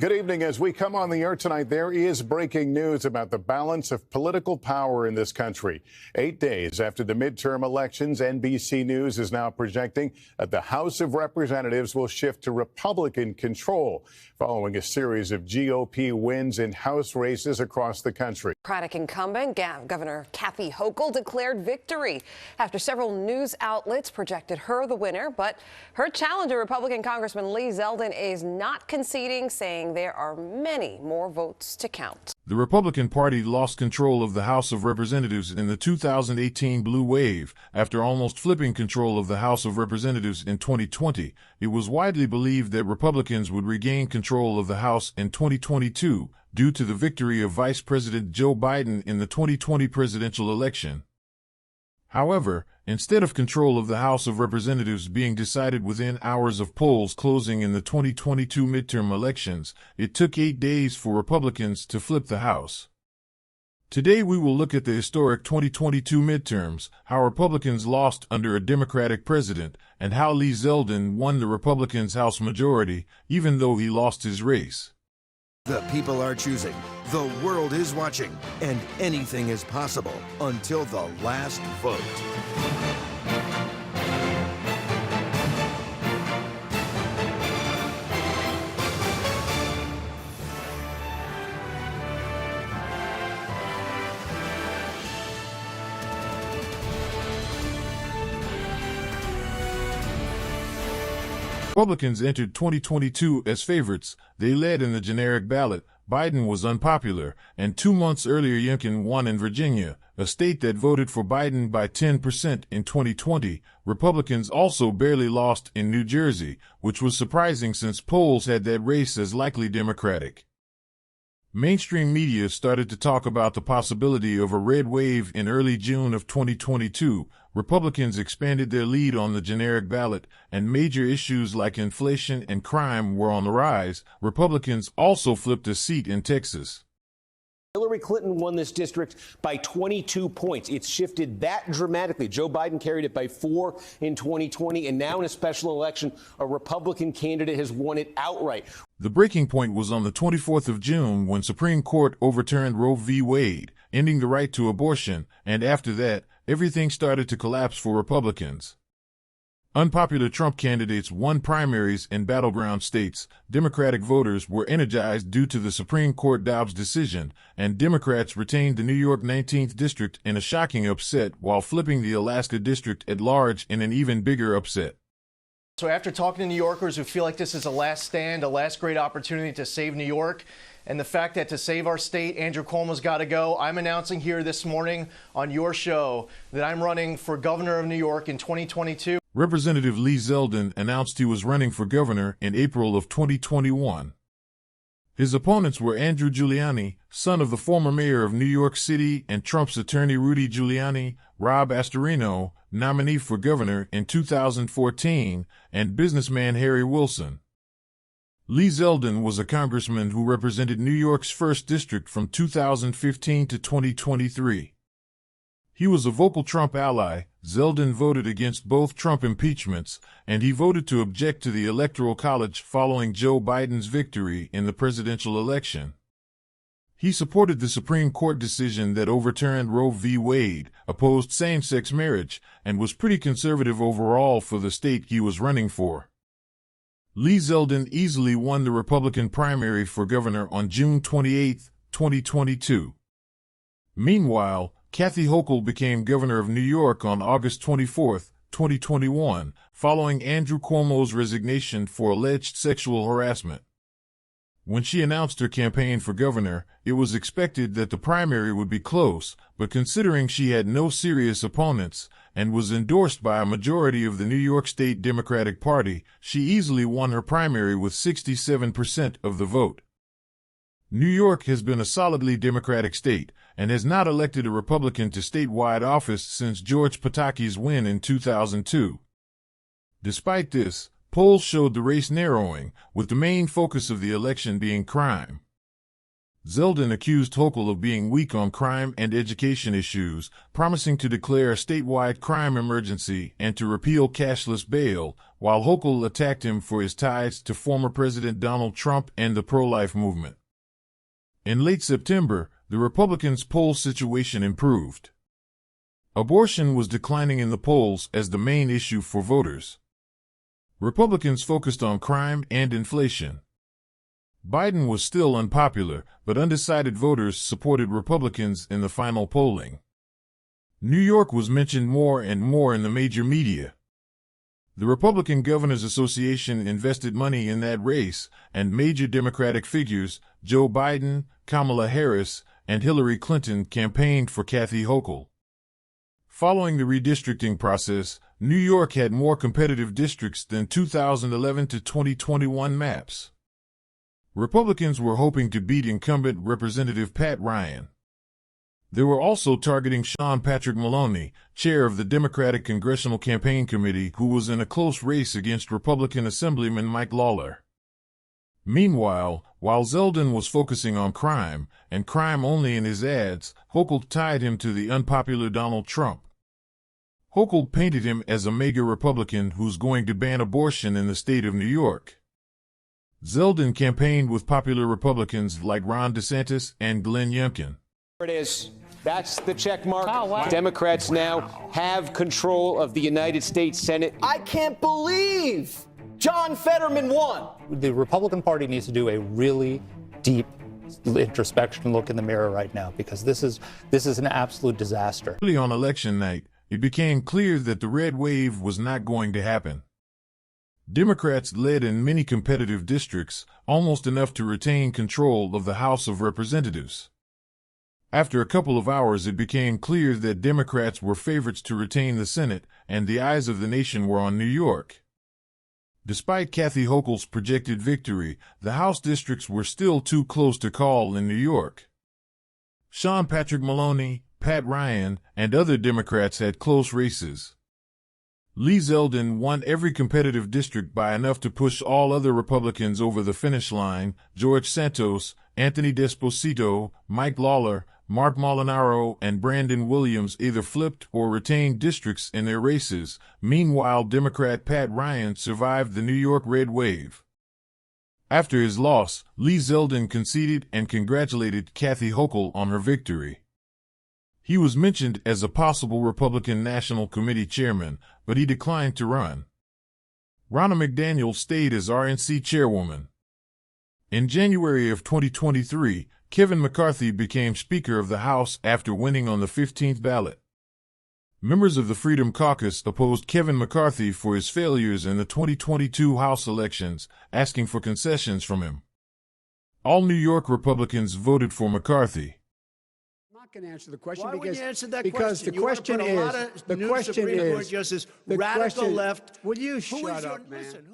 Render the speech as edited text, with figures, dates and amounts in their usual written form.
Good evening. As we come on the air tonight, there is breaking news about the balance of political power in this country. 8 days after the midterm elections, NBC News is now projecting that the House of Representatives will shift to Republican control following a series of GOP wins in House races across the country. Democratic incumbent Governor Kathy Hochul declared victory after several news outlets projected her the winner. But her challenger, Republican Congressman Lee Zeldin, is not conceding, saying there are many more votes to count. The Republican Party lost control of the House of Representatives in the 2018 blue wave after almost flipping control of the House of Representatives in 2020. It was widely believed that Republicans would regain control of the House in 2022 due to the victory of Vice President Joe Biden in the 2020 presidential election. However, instead of control of the House of Representatives being decided within hours of polls closing in the 2022 midterm elections, it took 8 days for Republicans to flip the House. Today we will look at the historic 2022 midterms, how Republicans lost under a Democratic president, and how Lee Zeldin won the Republicans' House majority, even though he lost his race. The people are choosing, the world is watching, and anything is possible until the last vote. Republicans entered 2022 as favorites. They led in the generic ballot. Biden was unpopular, and 2 months earlier Youngkin won in Virginia, a state that voted for Biden by 10% in 2020. Republicans also barely lost in New Jersey, which was surprising since polls had that race as likely Democratic. Mainstream media started to talk about the possibility of a red wave in early June of 2022. Republicans expanded their lead on the generic ballot, and major issues like inflation and crime were on the rise. Republicans also flipped a seat in Texas. Hillary Clinton won this district by 22 points. It's shifted that dramatically. Joe Biden carried it by 4 in 2020, and now in a special election, a Republican candidate has won it outright. The breaking point was on the 24th of June when Supreme Court overturned Roe v. Wade, ending the right to abortion, and after that, everything started to collapse for Republicans. Unpopular Trump candidates won primaries in battleground states. Democratic voters were energized due to the Supreme Court Dobbs decision, and Democrats retained the New York 19th District in a shocking upset while flipping the Alaska District at large in an even bigger upset. So after talking to New Yorkers who feel like this is a last stand, a last great opportunity to save New York, and the fact that to save our state, Andrew Cuomo's got to go, I'm announcing here this morning on your show that I'm running for governor of New York in 2022. Representative Lee Zeldin announced he was running for governor in April of 2021. His opponents were Andrew Giuliani, son of the former mayor of New York City and Trump's attorney Rudy Giuliani, Rob Astorino, nominee for governor in 2014, and businessman Harry Wilson. Lee Zeldin was a congressman who represented New York's 1st District from 2015 to 2023. He was a vocal Trump ally. Zeldin voted against both Trump impeachments, and he voted to object to the Electoral College following Joe Biden's victory in the presidential election. He supported the Supreme Court decision that overturned Roe v. Wade, opposed same-sex marriage, and was pretty conservative overall for the state he was running for. Lee Zeldin easily won the Republican primary for governor on June 28, 2022. Meanwhile, Kathy Hochul became governor of New York on August 24, 2021, following Andrew Cuomo's resignation for alleged sexual harassment. When she announced her campaign for governor, it was expected that the primary would be close, but considering she had no serious opponents and was endorsed by a majority of the New York State Democratic Party, she easily won her primary with 67% of the vote. New York has been a solidly Democratic state and has not elected a Republican to statewide office since George Pataki's win in 2002. Despite this, polls showed the race narrowing, with the main focus of the election being crime. Zeldin accused Hochul of being weak on crime and education issues, promising to declare a statewide crime emergency and to repeal cashless bail, while Hochul attacked him for his ties to former President Donald Trump and the pro-life movement. In late September, the Republicans' poll situation improved. Abortion was declining in the polls as the main issue for voters. Republicans focused on crime and inflation. Biden was still unpopular, but undecided voters supported Republicans in the final polling. New York was mentioned more and more in the major media. The Republican Governors Association invested money in that race, and major Democratic figures, Joe Biden, Kamala Harris, and Hillary Clinton, campaigned for Kathy Hochul. Following the redistricting process, New York had more competitive districts than 2011 to 2021 maps. Republicans were hoping to beat incumbent Representative Pat Ryan. They were also targeting Sean Patrick Maloney, chair of the Democratic Congressional Campaign Committee, who was in a close race against Republican Assemblyman Mike Lawler. Meanwhile, while Zeldin was focusing on crime, and crime only in his ads, Hochul tied him to the unpopular Donald Trump. Hochul painted him as a mega Republican who's going to ban abortion in the state of New York. Zeldin campaigned with popular Republicans like Ron DeSantis and Glenn Youngkin. There it is. That's the check mark. Oh, wow. Democrats now have control of the United States Senate. I can't believe John Fetterman won. The Republican Party needs to do a really deep introspection look in the mirror right now, because this is an absolute disaster. Early on election night, it became clear that the red wave was not going to happen. Democrats led in many competitive districts, almost enough to retain control of the House of Representatives. After a couple of hours, it became clear that Democrats were favorites to retain the Senate, and the eyes of the nation were on New York. Despite Kathy Hochul's projected victory, the House districts were still too close to call in New York. Sean Patrick Maloney, Pat Ryan, and other Democrats had close races. Lee Zeldin won every competitive district by enough to push all other Republicans over the finish line. George Santos, Anthony Desposito, Mike Lawler, Mark Molinaro, and Brandon Williams either flipped or retained districts in their races. Meanwhile, Democrat Pat Ryan survived the New York red wave. After his loss, Lee Zeldin conceded and congratulated Kathy Hochul on her victory. He was mentioned as a possible Republican National Committee chairman, but he declined to run. Ronna McDaniel stayed as RNC chairwoman. In January of 2023, Kevin McCarthy became Speaker of the House after winning on the 15th ballot. Members of the Freedom Caucus opposed Kevin McCarthy for his failures in the 2022 House elections, asking for concessions from him. All New York Republicans voted for McCarthy. Can answer the question. Why because, would you answer that because question? the question is, the question is, Justice, radical left. Will you shut up, man? Listen,